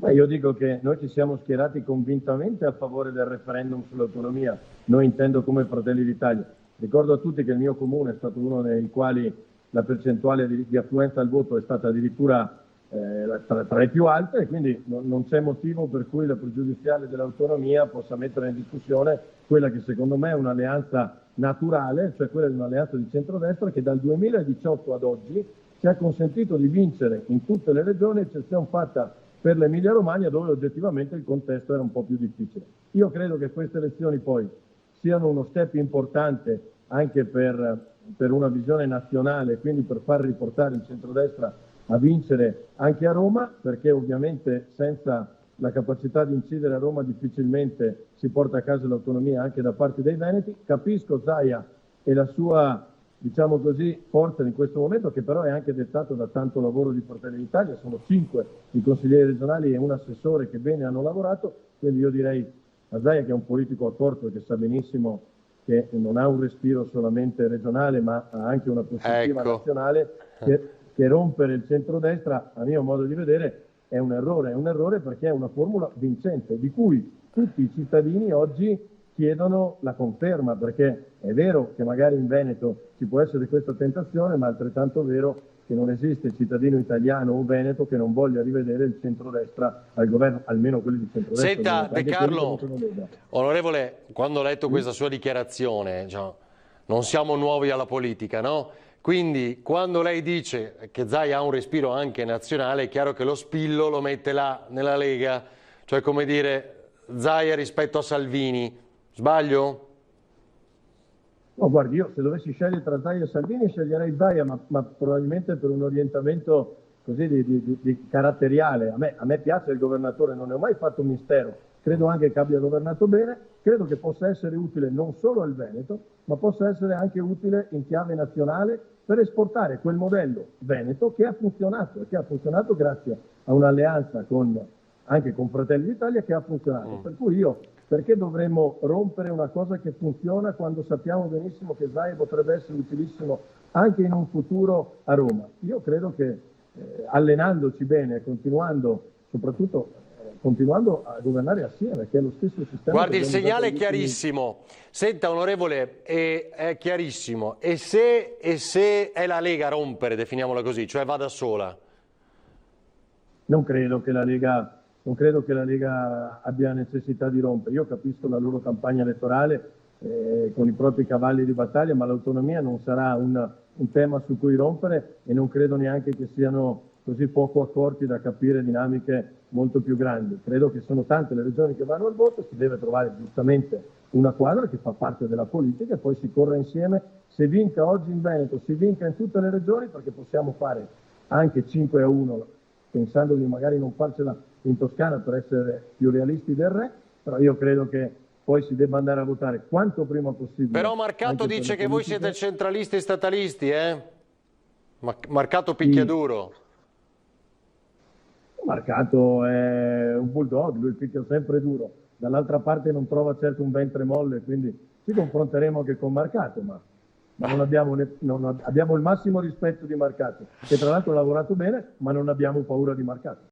Ma io dico che noi ci siamo schierati convintamente a favore del referendum sull'autonomia, noi intendo come Fratelli d'Italia. Ricordo a tutti che il mio comune è stato uno nei quali la percentuale di affluenza al voto è stata addirittura tra le più alte, e quindi non c'è motivo per cui la pregiudiziale dell'autonomia possa mettere in discussione quella che secondo me è un'alleanza naturale, cioè quella di un'alleanza di centrodestra che dal 2018 ad oggi ci ha consentito di vincere in tutte le regioni, eccezione fatta per l'Emilia Romagna, dove oggettivamente il contesto era un po' più difficile. Io credo che queste elezioni poi siano uno step importante anche per una visione nazionale, quindi per far riportare il centrodestra a vincere anche a Roma, perché ovviamente senza la capacità di incidere a Roma difficilmente si porta a casa l'autonomia anche da parte dei veneti. Capisco Zaia e la sua, diciamo così, forza in questo momento, che però è anche dettato da tanto lavoro di Fratelli d'Italia. Sono 5 i consiglieri regionali e un assessore che bene hanno lavorato, quindi io direi a Zaia, che è un politico accorto e che sa benissimo che non ha un respiro solamente regionale ma ha anche una prospettiva nazionale, che rompere il centrodestra, a mio modo di vedere, è un errore perché è una formula vincente di cui tutti i cittadini oggi chiedono la conferma, perché è vero che magari in Veneto ci può essere questa tentazione, ma è altrettanto vero che non esiste cittadino italiano o veneto che non voglia rivedere il centrodestra al governo, almeno quelli di centrodestra. Senta, De Carlo, onorevole, quando ho letto questa sua dichiarazione, non siamo nuovi alla politica, no? Quindi quando lei dice che Zaia ha un respiro anche nazionale, è chiaro che lo spillo lo mette là nella Lega, cioè come dire Zaia rispetto a Salvini, sbaglio? No, guardi, io se dovessi scegliere tra Zaia e Salvini sceglierei Zaia, ma probabilmente per un orientamento così di caratteriale. A me piace il governatore, non ne ho mai fatto un mistero, credo anche che abbia governato bene, credo che possa essere utile non solo al Veneto, ma possa essere anche utile in chiave nazionale per esportare quel modello veneto che ha funzionato, e che ha funzionato grazie a un'alleanza anche con Fratelli d'Italia che ha funzionato. Per cui perché dovremmo rompere una cosa che funziona quando sappiamo benissimo che Zaia potrebbe essere utilissimo anche in un futuro a Roma? Io credo che allenandoci bene, soprattutto continuando a governare assieme, che è lo stesso sistema. Guardi, il segnale è chiarissimo. Senta, onorevole, è chiarissimo. E se è la Lega a rompere, definiamola così, cioè va da sola? Non credo che la Lega abbia necessità di rompere. Io capisco la loro campagna elettorale con i propri cavalli di battaglia, ma l'autonomia non sarà un tema su cui rompere, e non credo neanche che siano così poco accorti da capire dinamiche molto più grandi. Credo che sono tante le regioni che vanno al voto, si deve trovare giustamente una quadra che fa parte della politica e poi si corre insieme. Se vinca oggi in Veneto, si vinca in tutte le regioni, perché possiamo fare anche 5-1, pensando di magari non farcela in Toscana per essere più realisti del re, però io credo che poi si debba andare a votare quanto prima possibile. Però Marcato dice che voi siete centralisti e statalisti, eh? Marcato picchiaduro. Marcato è un bulldog, lui picchia sempre duro, dall'altra parte non trova certo un ventre molle, quindi ci confronteremo anche con Marcato, ma non abbiamo il massimo rispetto di Marcato, che tra l'altro ha lavorato bene, ma non abbiamo paura di Marcato.